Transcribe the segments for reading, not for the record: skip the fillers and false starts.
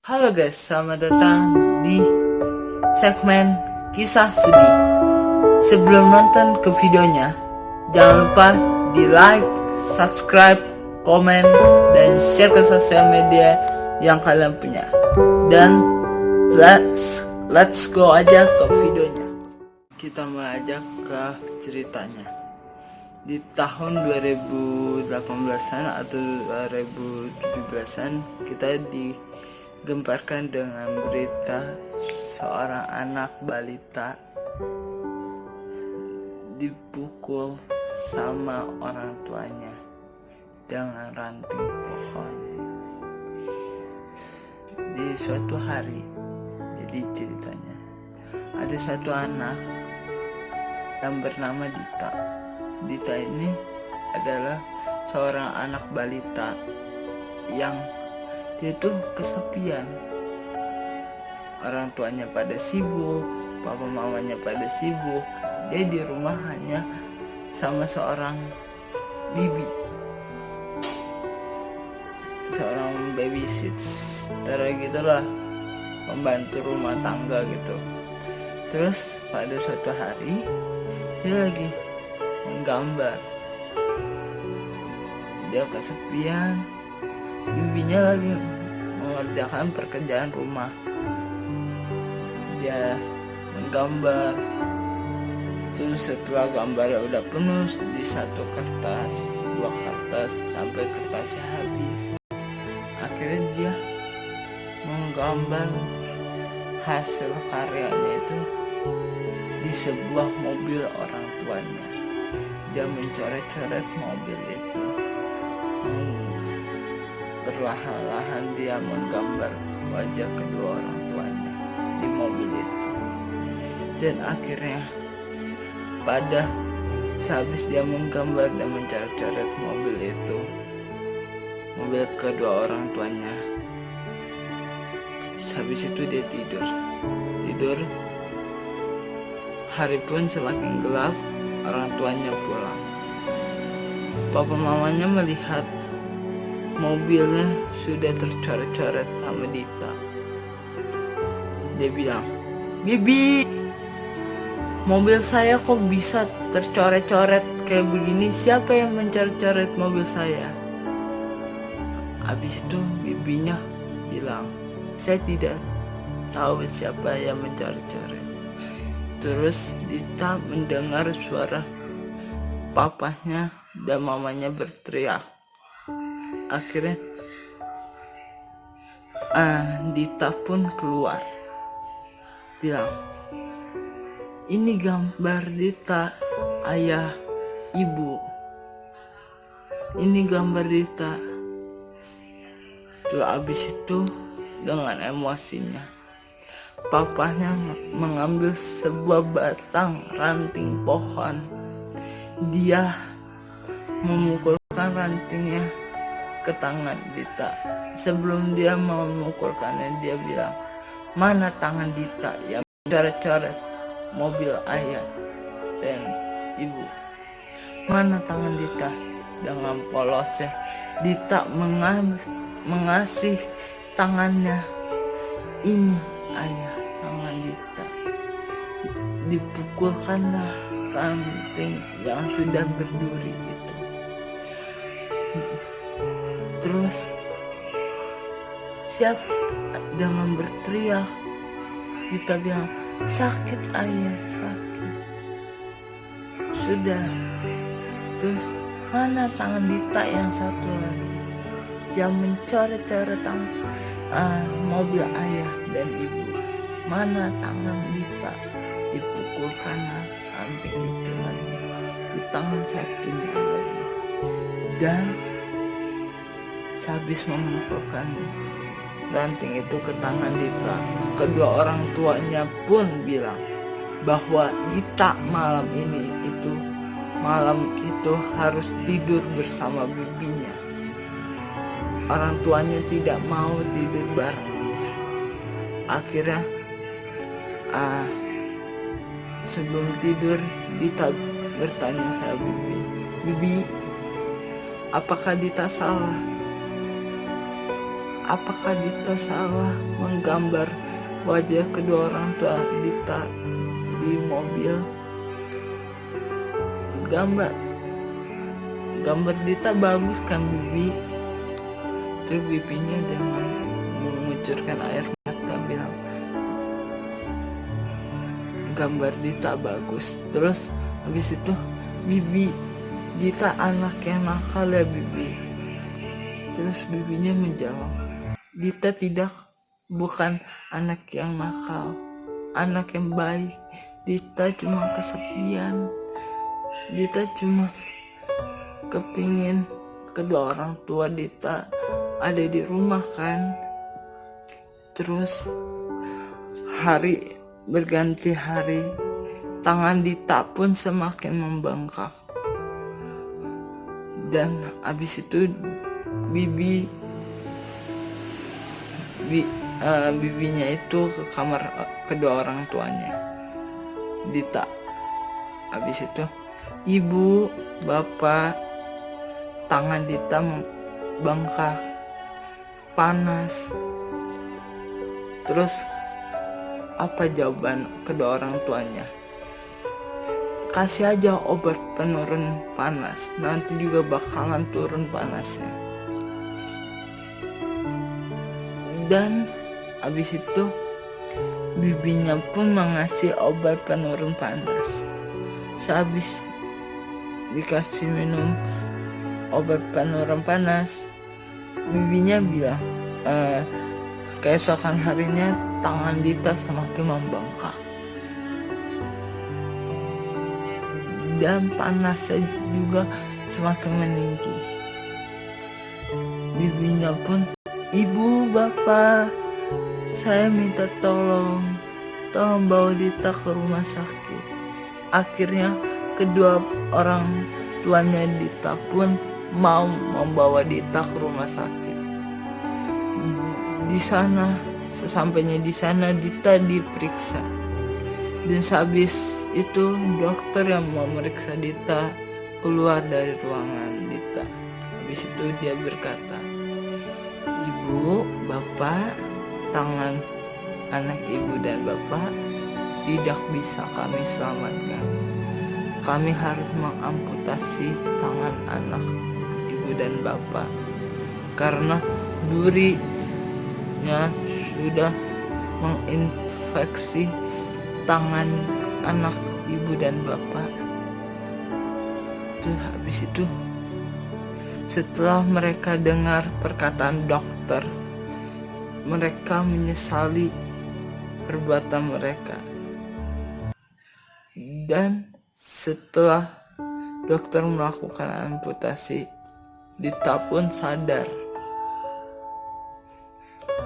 Halo guys, selamat datang di segmen kisah sedih. Sebelum nonton ke videonya, jangan lupa di like, subscribe, komen, dan share ke sosial media yang kalian punya. Dan let's go aja ke videonya. Kita mulai aja ke ceritanya. Di tahun 2018-an atau 2017-an kita digemparkan dengan berita seorang anak balita dipukul sama orang tuanya dengan ranting pohon. Di suatu hari, jadi ceritanya ada satu anak yang bernama Dita. Dita ini adalah seorang anak balita yang dia tuh kesepian. Orang tuanya pada sibuk, papa mamanya pada sibuk. Dia di rumah hanya sama seorang bibi, seorang babysitter gitulah, pembantu rumah tangga gitu. Terus pada suatu hari dia lagi menggambar. Dia kesepian, bibinya lagi mengerjakan pekerjaan rumah. Dia menggambar. Terus setelah gambarnya udah penuh di satu kertas, dua kertas, sampai kertasnya habis. Akhirnya dia menggambar hasil karyanya itu di sebuah mobil orang tuanya. Dia mencoret-coret mobil itu. Perlahan-lahan dia menggambar wajah kedua orang tuanya di mobil itu. Dan akhirnya pada sehabis dia menggambar dan mencoret-coret mobil itu, mobil kedua orang tuanya, habis itu dia tidur. Hari pun semakin gelap. Orang tuanya pulang. Papa mamanya melihat mobilnya sudah tercoret-coret sama Dita. Dia bilang, "Bibi, mobil saya kok bisa tercoret-coret kayak begini? Siapa yang mencoret-coret mobil saya?" Habis itu bibinya bilang, "Saya tidak tahu siapa yang mencoret-coret." Terus Dita mendengar suara papanya dan mamanya berteriak. Akhirnya Dita pun keluar, bilang, "Ini gambar Dita, ayah, ibu. Ini gambar Dita." Tuh abis itu dengan emosinya papanya mengambil sebuah batang ranting pohon. Dia memukulkan rantingnya ke tangan Dita. Sebelum dia memukulkannya, dia bilang, "Mana tangan Dita yang coret-coret mobil ayah dan ibu? Mana tangan Dita?" Dengan polosnya Dita mengasih tangannya. "Ini ayah, tangan Dita." Dipukulkanlah ranting yang sudah berduri itu. Terus siap dengan berteriak, Dita bilang, "Sakit ayah, sakit." Sudah. Terus mana tangan Dita yang satu lagi yang mencoret-coret mobil ayah dan ibu? Mana tangan Dita? Dipukulkan ranting itu lagi di tangan satunya lagi. Dan sehabis memukulkan ranting itu ke tangan Dita, kedua orang tuanya pun bilang bahwa Dita malam itu harus tidur bersama bibinya. Orang tuanya tidak mau tidur bareng. Akhirnya sebelum tidur Dita bertanya sama bibi, "Bibi, apakah Dita salah?" apakah Dita salah menggambar wajah kedua orang tua Dita di mobil? Gambar Dita bagus kan Bibi? Terus bibinya dengan mengucurkan air mata bilang gambar Dita bagus. Terus habis itu Bibi, Dita anak yang nakal ya Bibi. Terus bibinya menjawab, Dita bukan anak yang nakal, anak yang baik. Dita cuma kesepian. Dita cuma kepingin kedua orang tua Dita ada di rumah kan. Terus hari berganti hari, tangan Dita pun semakin membengkak. Dan abis itu bibinya itu ke kamar kedua orang tuanya Dita. Abis itu, Ibu, Bapak, tangan Dita bengkak, panas. Terus apa jawaban kedua orang tuanya? Kasih aja obat penurun panas, nanti juga bakalan turun panasnya. Dan habis itu bibinya pun mengasih obat penurun panas. Sehabis dikasih minum obat penurun panas, bibinya bilang keesokan harinya tangan Dita semakin membengkak dan panasnya juga semakin meninggi. Bibinya pun, Ibu, Bapak, saya minta tolong bawa Dita ke rumah sakit. Akhirnya kedua orang tuanya Dita pun mau membawa Dita ke rumah sakit. Di sana, sesampainya di sana Dita diperiksa. Dan sehabis itu dokter yang memeriksa Dita keluar dari ruangan Dita. Habis itu dia berkata, Ibu, Bapak, tangan anak Ibu dan Bapak tidak bisa kami selamatkan. Kami harus mengamputasi tangan anak Ibu dan Bapak karena durinya sudah menginfeksi tangan anak Ibu dan Bapak. Terus habis itu, setelah mereka dengar perkataan dokter, mereka menyesali perbuatan mereka. Dan setelah dokter melakukan amputasi, Dita pun sadar.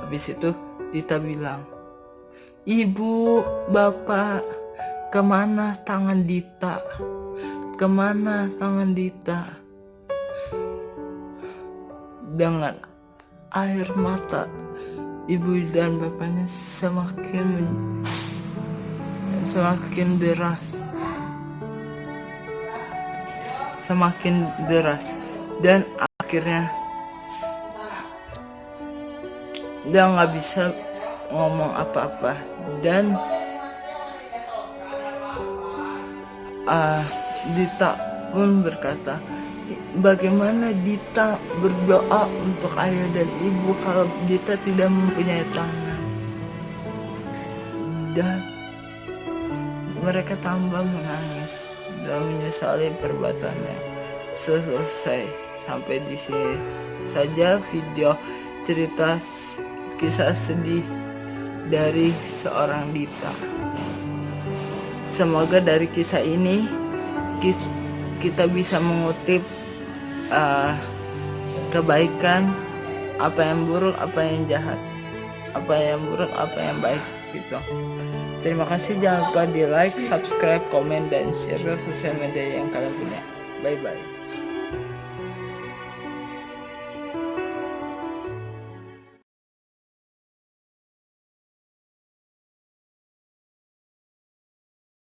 Habis itu Dita bilang, Ibu, Bapak, kemana tangan Dita? Kemana tangan Dita? Dengan air mata Ibu dan Bapaknya semakin deras dan akhirnya dia nggak bisa ngomong apa-apa. Dan Dita pun berkata, bagaimana Dita berdoa untuk ayah dan ibu kalau Dita tidak mempunyai tangan? Dan mereka tambah menangis dan menyesali perbuatannya. Selesai sampai di sini saja video cerita kisah sedih dari seorang Dita. Semoga dari kisah ini kita bisa mengutip kebaikan, apa yang buruk, apa yang jahat, apa yang buruk, apa yang baik gitu. Terima kasih, jangan lupa di like, subscribe, komen, dan share ke sosial media yang kalian punya. Bye bye.